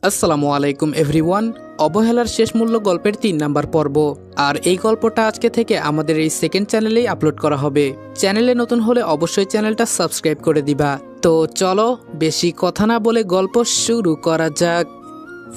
আসসালামু আলাইকুম এভরিওয়ান। অবহেলার শেষ মূল্য গল্পের ৩ নাম্বার পর্ব। আর এই গল্পটা আজকে থেকে আমাদের এই সেকেন্ড চ্যানেলেই আপলোড করা হবে। চ্যানেলে নতুন হলে অবশ্যই চ্যানেলটা সাবস্ক্রাইব করে দিবা। তো চলো বেশি কথা না বলে গল্প শুরু করা যাক।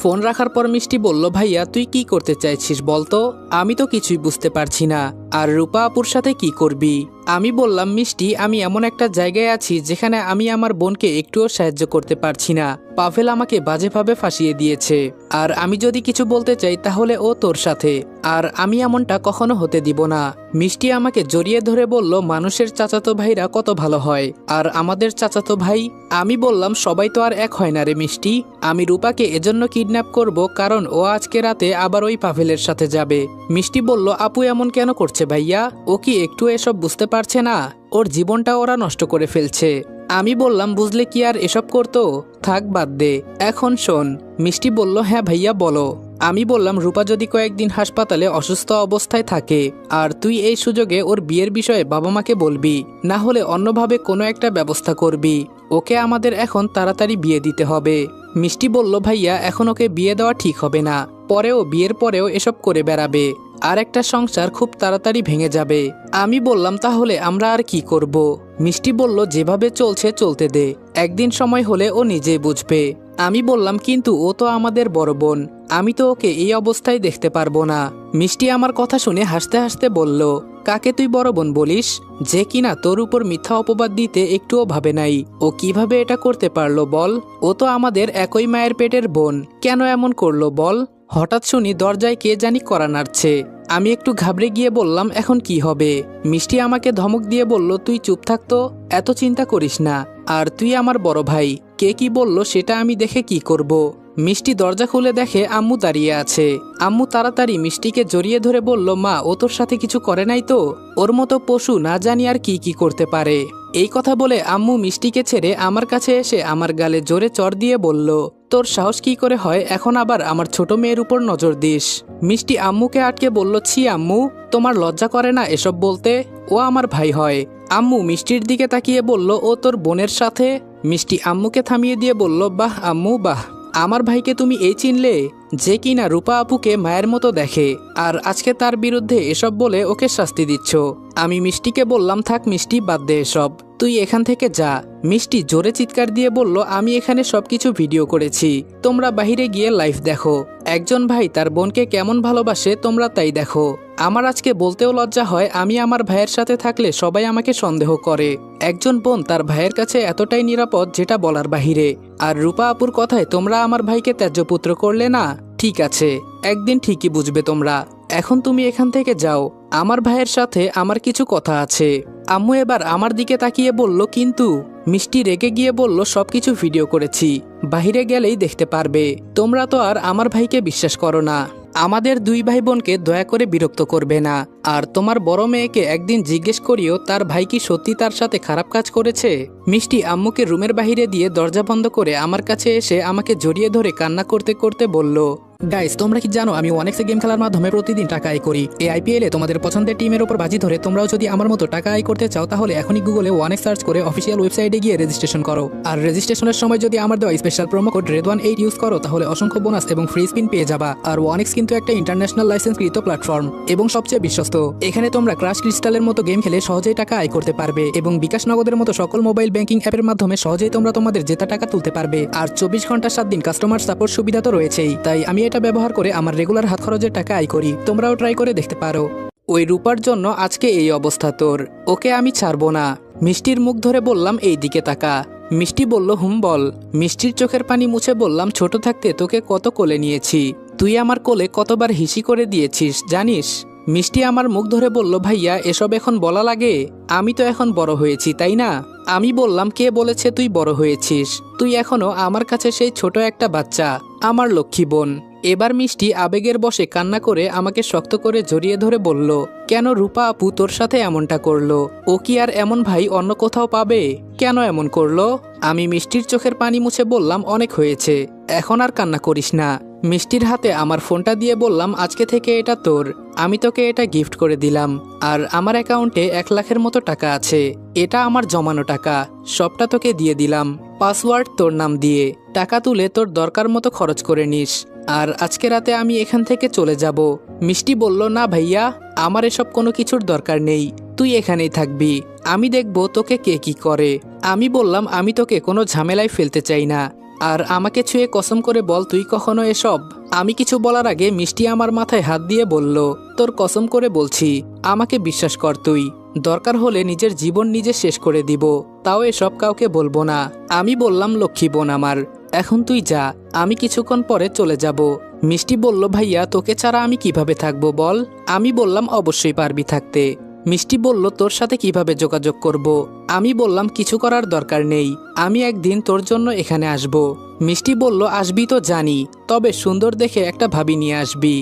ফোন রাখার পর মিষ্টি বলল, ভাইয়া তুই কি করতে চাইছিস বলতো? আমি তো কিছুই বুঝতে পারছি না। আর রূপা আপুর সাথে কি করবি? আমি বললাম, মিষ্টি আমি এমন একটা জায়গায় আছি যেখানে আমি আমার বোনকে একটুও সাহায্য করতে পারছি না। পাভেল আমাকে বাজেভাবে ফাঁসিয়ে দিয়েছে। আর আমি যদি কিছু বলতে চাই তাহলে ও তোর সাথে। আর আমি এমনটা কখনো হতে দিব না। মিষ্টি আমাকে জড়িয়ে ধরে বলল, মানুষের চাচাতো ভাইরা কত ভালো হয়, আর আমাদের চাচাতো ভাই। আমি বললাম, সবাই তো আর এক হয় না রে মিষ্টি। আমি রূপাকে এজন্য কিডন্যাপ করব কারণ ও আজকে রাতে আবার ওই পাভেলের সাথে যাবে। মিষ্টি বলল, আপু এমন কেন করছে ভাইয়া? ও কি একটু এসব বুঝতে পারছে না? ওর জীবনটা ওরা নষ্ট করে ফেলছে। আমি বললাম, বুঝলে কি আর এসব করতো? থাক বাদ দে, এখন শোন। মিষ্টি বলল, হ্যাঁ ভাইয়া বলো। আমি বললাম, রূপা যদি কয়েকদিন হাসপাতালে অসুস্থ অবস্থায় থাকে আর তুই এই সুযোগে ওর বিয়ের বিষয়ে বাবা মাকে বলবি, না হলে অন্যভাবে কোনো একটা ব্যবস্থা করবি। ওকে আমাদের এখন তাড়াতাড়ি বিয়ে দিতে হবে। মিষ্টি বলল, ভাইয়া এখন ওকে বিয়ে দেওয়া ঠিক হবে না। পরেও বিয়ের পরেও এসব করে বেড়াবে, আর একটা সংসার খুব তাড়াতাড়ি ভেঙে যাবে। আমি বললাম, তাহলে আমরা আর কি করব? মিষ্টি বলল, যেভাবে চলছে চলতে দে, একদিন সময় হলে ও নিজেই বুঝবে। আমি বললাম, কিন্তু ও তো আমাদের বড় বোন, আমি তো ওকে এই অবস্থায় দেখতে পারবো না। মিষ্টি আমার কথা শুনে হাসতে হাসতে বলল, কাকে তুই বড় বোন বলিস? যে কিনা তোর উপর মিথ্যা অপবাদ দিতে একটুও ভাবে নাই। ও কিভাবে এটা করতে পারলো বল? ও তো আমাদের একই মায়ের পেটের বোন, কেন এমন করলো বল? হঠাৎ শুনি দরজায় কে জানি কড়া নাড়ছে। আমি একটু ঘাবড়ে গিয়ে বললাম, এখন কি হবে? মিষ্টি আমাকে ধমক দিয়ে বলল, তুই চুপ থাকতো, এত চিন্তা করিস না। আর তুই আমার বড় ভাই, কে কি বলল সেটা আমি দেখে কি করব? মিষ্টি দরজা খুলে দেখে আম্মু দাঁড়িয়ে আছে। আম্মু তাড়াতাড়ি মিষ্টিকে জড়িয়ে ধরে বলল, মা ও তোর সাথে কিছু করে নাই তো? ওর মতো পশু না জানি আর কি কি করতে পারে। এই কথা বলে আম্মু মিষ্টিকে ছেড়ে আমার কাছে এসে আমার গালে জোরে চড় দিয়ে বলল, তোর সাহস কি করে হয় এখন আবার আমার ছোট মেয়ের উপর নজর দিস? মিষ্টি আম্মুকে আটকে বলল, ছি আম্মু, তোমার লজ্জা করে না এসব বলতে? ও আমার ভাই হয়। আম্মু মিষ্টির দিকে তাকিয়ে বলল, ও তোর বোনের সাথে? মিষ্টি আম্মুকে থামিয়ে দিয়ে বলল, বাহ আম্মু বাহ, আমার ভাইকে তুমি এই চিনলে, যে কিনা রূপা আপুকে মায়ের মতো দেখে, আর আজকে তার বিরুদ্ধে এসব বলে ওকে শাস্তি দিচ্ছ। আমি মিষ্টিকে বললাম, থাক মিষ্টি, বাদ দে এসব, তুই এখান থেকে যা। মিষ্টি জোরে চিৎকার দিয়ে বলল, আমি এখানে সবকিছু ভিডিও করেছি, তোমরা বাহিরে গিয়ে লাইভ দেখো। একজন ভাই তার বোনকে কেমন ভালোবাসে তোমরা তাই দেখো। আমার আজকে বলতেও লজ্জা হয়, আমি আমার ভাইয়ের সাথে থাকলে সবাই আমাকে সন্দেহ করে। একজন বোন তার ভাইয়ের কাছে এতটাই নিরাপদ যেটা বলার বাহিরে। আর রূপা আপুর কথায় তোমরা আমার ভাইকে ত্যায্যপুত্র করলে না? ঠিক আছে, একদিন ঠিকই বুঝবে তোমরা। এখন তুমি এখান থেকে যাও, আমার ভাইয়ের সাথে আমার কিছু কথা আছে। আম্মু এবার আমার দিকে তাকিয়ে বলল, কিন্তু? মিষ্টি রেগে গিয়ে বলল, সবকিছু ভিডিও করেছি, বাহিরে গেলেই দেখতে পারবে। তোমরা তো আর আমার ভাইকে বিশ্বাস করো না। আমাদের দুই ভাই বোনকে দয়া করে বিরক্ত করবে না। আর তোমার বড় মেয়েকে একদিন জিজ্ঞেস করিও তার ভাই কি সত্যি তার সাথে খারাপ কাজ করেছে। মিষ্টি আম্মুকে রুমের বাহিরে দিয়ে দরজা বন্ধ করে আমার কাছে এসে আমাকে জড়িয়ে ধরে কান্না করতে করতে বলল, গাইস তোমরা কি জানো আমি অনেক্সে গেম খেলার মাধ্যমে প্রতিদিন টাকা আয় করি। এই আইপিএলে তোমাদের পছন্দের টিমের উপর বাজি ধরে তোমরাও যদি আমার মতো টাকা আয় করতে চাও তাহলে এখনই গুগলে ওয়ানেক্স সার্চ করে অফিসিয়াল ওয়েবসাইটে গিয়ে রেজিস্ট্রেশন করো। আর রেজিস্ট্রেশনের সময় যদি আমার দেওয়া special promo code RED18 use করো তাহলে অসংখ্য বোনাস এবং ফ্রি স্পিন পেয়ে যাবা। আর ওয়ানেক্স কিন্তু একটা ইন্টারন্যাশনাল লাইসেন্সকৃত প্ল্যাটফর্ম এবং সবচেয়ে বিশ্বস্ত। এখানে তোমরা ক্রাশ ক্রিস্টালের মতো গেম খেলে সহজেই টাকা আয় করতে পারবে এবং বিকাশ নগদের মতো সকল মোবাইল ব্যাংকিং অ্যাপের মাধ্যমে সহজেই তোমরা তোমাদের জেতা টাকা তুলতে পারবে। আর 24 ঘন্টা 7 দিন কাস্টমার সাপোর্ট সুবিধা তো রয়েছেই। তাই আমি এটা ব্যবহার করে আমার রেগুলার হাত খরচের টাকা আয় করি, তোমরাও ট্রাই করে দেখতে পারো। ওই রূপার জন্য আজকে এই অবস্থা তোর, ওকে আমি ছাড়বো না। মিষ্টির মুখ ধরে বললাম, এই দিকে তাকা। মিষ্টি বলল, হুম বল। মিষ্টির চোখের পানি মুছে বললাম, ছোট থাকতে তোকে কত কোলে নিয়েছি, তুই আমার কোলে কতবার হিসি করে দিয়েছিস জানিস? মিষ্টি আমার মুখ ধরে বলল, ভাইয়া এসব এখন বলা লাগে? আমি তো এখন বড় হয়েছি তাই না? আমি বললাম, কে বলেছে তুই বড় হয়েছিস? তুই এখনো আমার কাছে সেই ছোট একটা বাচ্চা, আমার লক্ষ্মী বোন। এবার মিষ্টি আবেগের বশে কান্না করে আমাকে শক্ত করে জড়িয়ে ধরে বলল, কেন রূপা আপু তোর সাথে এমনটা করলো? ও কি আর এমন ভাই অন্য কোথাও পাবে? কেন এমন করলো? আমি মিষ্টির চোখের পানি মুছে বললাম, অনেক হয়েছে, এখন আর কান্না করিস না। মিষ্টির হাতে আমার ফোনটা দিয়ে বললাম, আজকে থেকে এটা তোর, আমি তোকে এটা গিফট করে দিলাম। আর আমার অ্যাকাউন্টে 1 লাখের মতো টাকা আছে, এটা আমার জমানো টাকা, সবটা তোকে দিয়ে দিলাম, পাসওয়ার্ড তোর নাম দিয়ে। টাকা তুলে তোর দরকার মতো খরচ করে নিস, আর আজকে রাতে আমি এখান থেকে চলে যাব। মিষ্টি বলল, না ভাইয়া, আমার এসব কোনো কিছুর দরকার নেই, তুই এখানেই থাকবি, আমি দেখব তোকে কে কি করে। আমি বললাম, আমি তোকে কোনো ঝামেলায় ফেলতে চাই না, আর আমাকে ছুঁয়ে কসম করে বল তুই কখনো এসব। আমি কিছু বলার আগে মিষ্টি আমার মাথায় হাত দিয়ে বলল, তোর কসম করে বলছি, আমাকে বিশ্বাস কর, তুই দরকার হলে নিজের জীবন নিজে শেষ করে দিব, তাও এসব কাউকে বলবো না। আমি বললাম, লক্ষ্মী বোন আমার, এখন তুই যা, আমি কিছুক্ষণ পরে চলে যাব। মিষ্টি বলল, ভাইয়া তোকে ছাড়া আমি কিভাবে থাকবো বল। আমি বললাম, অবশ্যই পারবি থাকতে। মিষ্টি বলল, তোর সাথে কিভাবে যোগাযোগ করব। আমি বললাম, কিছু করার দরকার নেই, আমি একদিন তোর জন্য এখানে আসব। মিষ্টি বলল, আসবি তো জানি, তবে সুন্দর দেখে একটা ভাবি নিয়ে আসবি।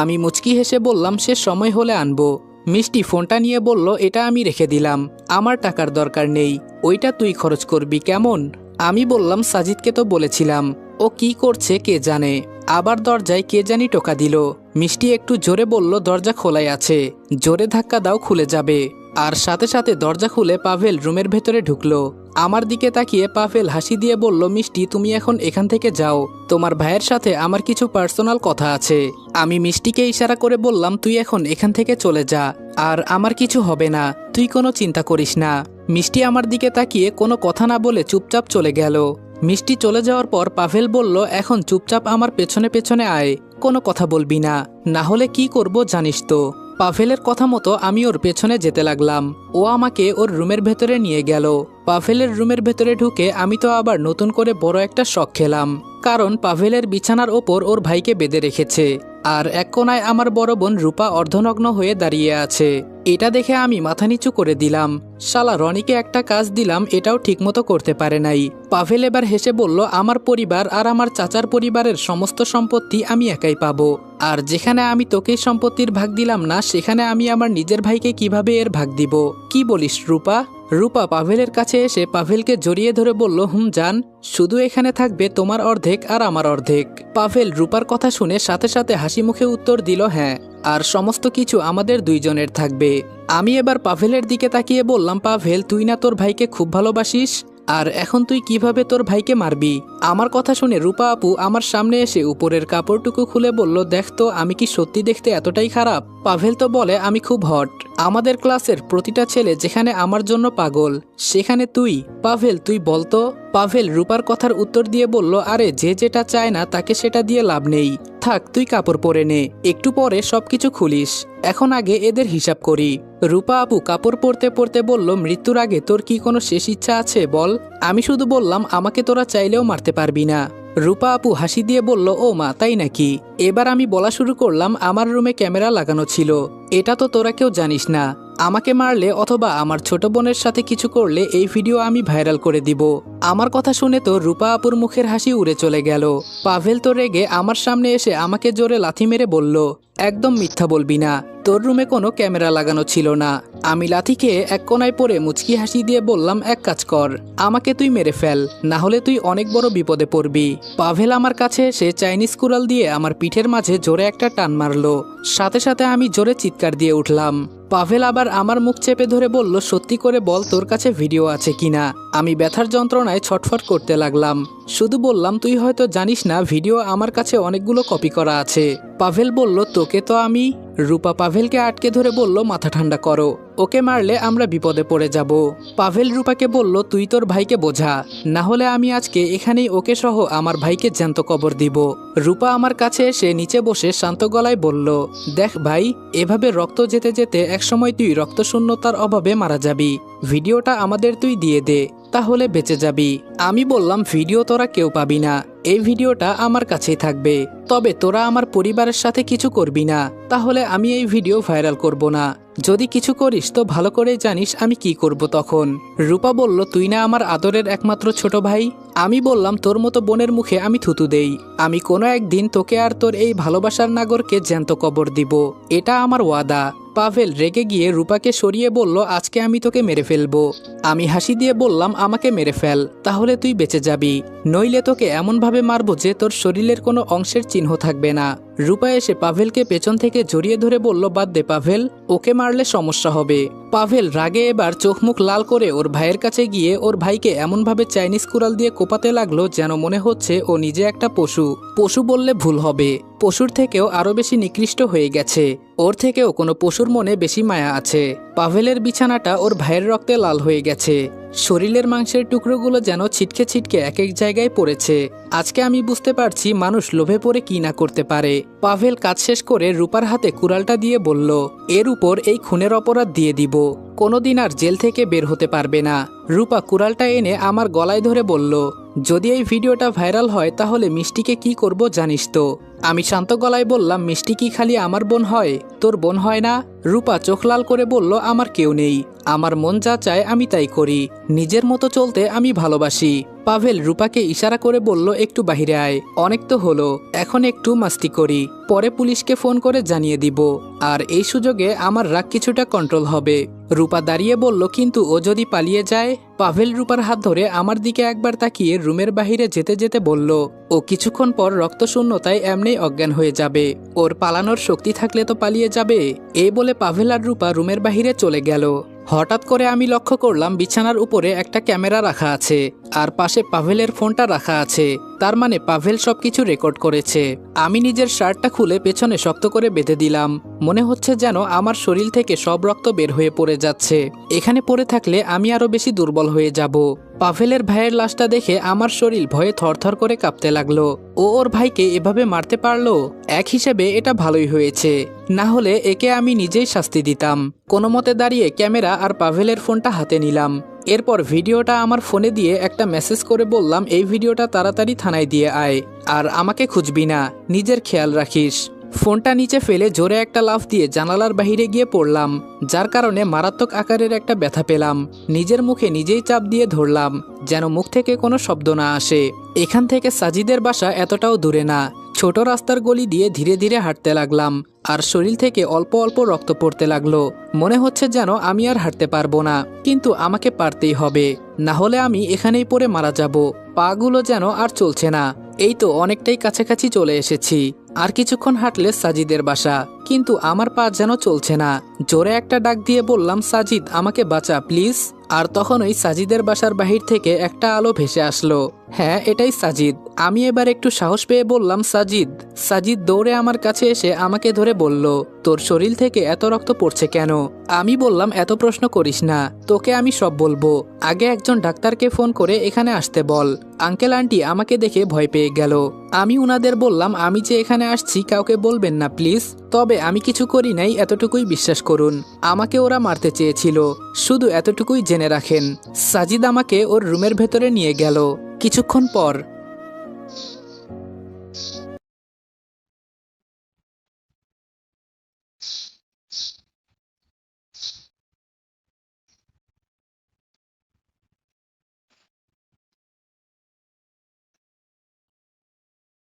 আমি মুচকি হেসে বললাম, সে সময় হলে আনবো। মিষ্টি ফোনটা নিয়ে বলল, এটা আমি রেখে দিলাম, আমার টাকার দরকার নেই, ওইটা তুই খরচ করবি কেমন। আমি বললাম, সাজিদকে তো বলেছিলাম, ও কি করছে কে জানে। আবার দরজায় কে জানি টোকা দিল। মিষ্টি একটু জোরে বলল, দরজা খোলাই আছে, জোরে ধাক্কা দাও, খুলে যাবে। আর সাথে সাথে দরজা খুলে পাভেল রুমের ভেতরে ঢুকলো। আমার দিকে তাকিয়ে পাভেল হাসি দিয়ে বলল, মিষ্টি তুমি এখন এখান থেকে যাও, তোমার ভাইয়ের সাথে আমার কিছু পার্সোনাল কথা আছে। আমি মিষ্টিকে ইশারা করে বললাম, তুই এখন এখান থেকে চলে যা, আর আমার কিছু হবে না, তুই কোনো চিন্তা করিস না। মিষ্টি আমার দিকে তাকিয়ে কোনো কথা না বলে চুপচাপ চলে গেল। মিষ্টি চলে যাওয়ার পর পাভেল বলল, এখন চুপচাপ আমার পেছনে পেছনে আয়, কোনো কথা বলবি না, না হলে কি করব জানিস তো। পাভেলের কথা মতো আমি ওর পেছনে যেতে লাগলাম। ও আমাকে ওর রুমের ভেতরে নিয়ে গেল। পাভেলের রুমের ভেতরে ঢুকে আমি তো আবার নতুন করে বড় একটা শখ খেলাম, কারণ পাভেলের বিছানার ওপর ওর ভাইকে বেঁধে রেখেছে, আর এক কোনায় আমার বড় বোন রূপা অর্ধনগ্ন হয়ে দাঁড়িয়ে আছে। এটা দেখে আমি মাথা নিচু করে দিলাম, শালা রনিকে একটা কাজ দিলাম, এটাও ঠিকমতো করতে পারে নাই। পাভেল এবার হেসে বলল, আমার পরিবার আর আমার চাচার পরিবারের সমস্ত সম্পত্তি আমি একাই পাবো, আর যেখানে আমি তোকেই সম্পত্তির ভাগ দিলাম না, সেখানে আমি আমার নিজের ভাইকে কিভাবে এর ভাগ দিব, কি বলিস রূপা? রূপা পাভেলের কাছে এসে পাভেলকে জড়িয়ে ধরে বলল, জান, শুধু এখানে থাকবে তোমার অর্ধেক আর আমার অর্ধেক। পাভেল রূপার কথা শুনে সাথে সাথে হাসি মুখে উত্তর দিল, হ্যাঁ, আর সমস্ত কিছু আমাদের দুইজনের থাকবে। আমি এবার পাভেলের দিকে তাকিয়ে বললাম, পাভেল তুই না তোর ভাইকে খুব ভালোবাসিস, আর এখন তুই কিভাবে তোর ভাইকে মারবি? আমার কথা শুনে রূপা আপু আমার সামনে এসে উপরের কাপড়টুকু খুলে বলল, দেখ তো আমি কি সত্যি দেখতে এতটাই খারাপ? পাভেল তো বলে আমি খুব হট, আমাদের ক্লাসের প্রতিটা ছেলে যেখানে আমার জন্য পাগল, সেখানে তুই? পাভেল তুই বলতো। পাভেল রূপার কথার উত্তর দিয়ে বলল, আরে যে যেটা চায় না তাকে সেটা দিয়ে লাভ নেই, থাক তুই কাপড় পরে নে, একটু পরে সবকিছু খুলিস, এখন আগে এদের হিসাব করি। রূপা আপু কাপড় পরতে পরতে বলল, মৃত্যুর আগে তোর কি কোনো শেষ ইচ্ছা আছে বল? আমি শুধু বললাম, আমাকে তোরা চাইলেও মারতে পারবি না। রূপা আপু হাসি দিয়ে বলল, ও মা তাই নাকি? এবার আমি বলা শুরু করলাম, আমার রুমে ক্যামেরা লাগানো ছিল, এটা তো তোরা কেউ জানিস না, আমাকে মারলে অথবা আমার ছোট বোনের সাথে কিছু করলে এই ভিডিও আমি ভাইরাল করে দিব। আমার কথা শুনে তো রূপা আপুর মুখের হাসি উড়ে চলে গেল। পাভেল তো রেগে আমার সামনে এসে আমাকে জোরে লাথি মেরে বলল, একদম মিথ্যা বলবি না, তোর রুমে কোনো ক্যামেরা লাগানো ছিল না। আমি লাথি খেয়ে এক কোনায় পড়ে মুচকি হাসি দিয়ে বললাম, এক কাজ কর, আমাকে তুই মেরে ফেল, না হলে তুই অনেক বড় বিপদে পড়বি। পাভেল আমার কাছে এসে চাইনিজ কুড়াল দিয়ে আমার পিঠের মাঝে জোরে একটা টান মারলো, সাথে সাথে আমি জোরে চিৎকার দিয়ে উঠলাম। পাভেল আবার আমার মুখ চেপে ধরে বলল, সত্যি করে বল তোর কাছে ভিডিও আছে কিনা। আমি ব্যথার যন্ত্রণায় ছটফট করতে লাগলাম, শুধু বললাম, তুই হয়তো জানিস না ভিডিও আমার কাছে অনেকগুলো কপি করা আছে। পাভেল বলল, তোকে তো আমি। রূপা পাভেলকে আটকে ধরে বলল, মাথা ঠান্ডা করো, ওকে মারলে আমরা বিপদে পড়ে যাব। পাভেল রূপাকে বলল, তুই তোর ভাইকে বোঝা, না হলে আমি আজকে এখানেই ওকে সহ আমার ভাইকে জ্যান্ত কবর দিব। রূপা আমার কাছে এসে নিচে বসে শান্ত গলায় বলল, দেখ ভাই, এভাবে রক্ত যেতে যেতে একসময় তুই রক্তশূন্যতার অভাবে মারা যাবি, ভিডিওটা আমাদের তুই দিয়ে দে, তাহলে বেঁচে যাবি। আমি বললাম, ভিডিও তোরা কেউ পাবি না, এই ভিডিওটা আমার কাছেই থাকবে, তবে তোরা আমার পরিবারের সাথে কিছু করবি না, তাহলে আমি এই ভিডিও ভাইরাল করব না, যদি কিছু করিস তো ভালো করে জানিস আমি কি করব তখন। রূপা বলল, তুই না আমার আদরের একমাত্র ছোট ভাই? আমি বললাম, তোর মতো বোনের মুখে আমি থুতু দেই, আমি কোনো একদিন তোকে আর তোর এই ভালোবাসার নাগরকে জ্যান্ত কবর দিব, এটা আমার ওয়াদা। পাভেল রেগে গিয়ে রূপাকে সরিয়ে বলল, আজকে আমি তোকে মেরে ফেলবো। আমি হাসি দিয়ে বললাম, আমাকে মেরে ফেল, তাহলে তুই বেঁচে যাবি, নইলে তোকে এমনভাবে মারবো যে তোর শরীরের কোনো অংশের চিহ্ন থাকবে না। রূপা এসে পাভেলকে পেছন থেকে জড়িয়ে ধরে বলল, বাদ দে পাভেল, ওকে মারলে সমস্যা হবে। পাভেল রাগে এবার চোখ মুখ লাল করে ওর ভাইয়ের কাছে গিয়ে ওর ভাইকে এমনভাবে চাইনিজ কুড়াল দিয়ে কোপাতে লাগলো যেন মনে হচ্ছে ও নিজে একটা পশু। পশু বললে ভুল হবে, পশুর থেকেও আরো বেশি নিকৃষ্ট হয়ে গেছে, ওর থেকেও কোনো পশুর মনে বেশি মায়া আছে। পাভেলের বিছানাটা ওর ভাইয়ের রক্তে লাল হয়ে গেছে, শরীরের মাংসের টুকরোগুলো যেন ছিটকে ছিটকে এক এক জায়গায় পড়েছে। আজকে আমি বুঝতে পারছি মানুষ লোভে পড়ে কি না করতে পারে। পাভেল কাজ শেষ করে রূপার হাতে কুড়ালটা দিয়ে বলল, এর উপর এই খুনের অপরাধ দিয়ে দিব, কোনোদিন আর জেল থেকে বের হতে পারবে না। রূপা কুড়ালটা এনে আমার গলায় ধরে বলল, যদি এই ভিডিওটা ভাইরাল হয় তাহলে মিষ্টিকে কি করব জানিস তো। আমি শান্ত গলায় বললাম, মিষ্টি কি খালি আমার বোন হয়, তোর বোন হয় না? রূপা চোখ লাল করে বলল, আমার কেউ নেই, আমার মন যা চায় আমি তাই করি, নিজের মতো চলতে আমি ভালোবাসি। পাভেল রূপাকে ইশারা করে বলল, একটু বাহিরে আয়, অনেক তো হলো, এখন একটু মাস্তি করি, পরে পুলিশকে ফোন করে জানিয়ে দিব, আর এই সুযোগে আমার রাগ কিছুটা কন্ট্রোল হবে। রূপা দাঁড়িয়ে বলল, কিন্তু ও যদি পালিয়ে যায়? পাভেল রূপার হাত ধরে আমার দিকে একবার তাকিয়ে রুমের বাহিরে যেতে যেতে বলল, ও কিছুক্ষণ পর রক্তশূন্যতায় এমনি অজ্ঞান হয়ে যাবে, ওর পালানোর শক্তি থাকলে তো পালিয়ে যাবে। এই বলে পাভেল আর রূপা রুমের বাহিরে চলে গেল। হঠাৎ করে আমি লক্ষ্য করলাম বিছানার উপরে একটা ক্যামেরা রাখা আছে, আর পাশে পাভেলের ফোনটা রাখা আছে, তার মানে পাভেল সবকিছু রেকর্ড করেছে। আমি নিজের শার্টটা খুলে পেছনে শক্ত করে বেঁধে দিলাম, মনে হচ্ছে যেন আমার শরীর থেকে সব রক্ত বের হয়ে পড়ে যাচ্ছে, এখানে পড়ে থাকলে আমি আরো বেশি দুর্বল হয়ে যাব। পাভেলের ভাইয়ের লাশটা দেখে আমার শরীর ভয়ে থরথর করে কাঁপতে লাগলো। ও ওর ভাইকে এভাবে মারতে পারলো, এক হিসেবে এটা ভালোই হয়েছে, না হলে একে আমি নিজেই শাস্তি দিতাম। কোনো মতে দাঁড়িয়ে ক্যামেরা আর পাভেলের ফোনটা হাতে নিলাম। এরপর ভিডিওটা আমার ফোনে দিয়ে একটা মেসেজ করে বললাম, এই ভিডিওটা তাড়াতাড়ি থানায় দিয়ে আয়, আর আমাকে খুঁজবি না, নিজের খেয়াল রাখিস। ফোনটা নিচে ফেলে জোরে একটা লাফ দিয়ে জানালার বাহিরে গিয়ে পড়লাম, যার কারণে মারাত্মক আকারের একটা ব্যথা পেলাম। নিজের মুখে নিজেই চাপ দিয়ে ধরলাম যেন মুখ থেকে কোনো শব্দ না আসে। এখান থেকে সাজিদের বাসা এতটাও দূরে না, ছোট রাস্তার গলি দিয়ে ধীরে ধীরে হাঁটতে লাগলাম, আর শরীর থেকে অল্প অল্প রক্ত পড়তে লাগলো। মনে হচ্ছে যেন আমি আর হাঁটতে পারবো না, কিন্তু আমাকে পারতেই হবে, না হলে আমি এখানেই পড়ে মারা যাব। পাগুলো যেন আর চলছে না। এই তো অনেকটাই কাছাকাছি চলে এসেছি, আর কিছুক্ষণ হাঁটলে সাজিদের বাসা, কিন্তু আমার পা যেন চলছে না। জোরে একটা ডাক দিয়ে বললাম, সাজিদ আমাকে বাঁচা প্লিজ। আর তখনই সাজিদের বাসার বাহির থেকে একটা আলো ভেসে আসলো। হ্যাঁ, এটাই সাজিদ। আমি এবার একটু সাহস পেয়ে বললাম, সাজিদ। সাজিদ দৌড়ে আমার কাছে এসে আমাকে ধরে বলল, তোর শরীর থেকে এত রক্ত পড়ছে কেন? আমি বললাম, এত প্রশ্ন করিস না, তোকে আমি সব বলবো, আগে একজন ডাক্তারকে ফোন করে এখানে আসতে বল। আঙ্কেল আন্টি আমাকে দেখে ভয় পেয়ে গেল। আমি উনাদের বললাম, আমি যে এখানে আসছি কাউকে বলবেন না প্লিজ, তবে আমি কিছু করি নাই এতটুকুই বিশ্বাস করুন, আমাকে ওরা মারতে চেয়েছিল, শুধু এতটুকুই জেনে রাখেন। সাজিদ আমাকে ওর রুমের ভেতরে নিয়ে গেল। কিছুক্ষণ পর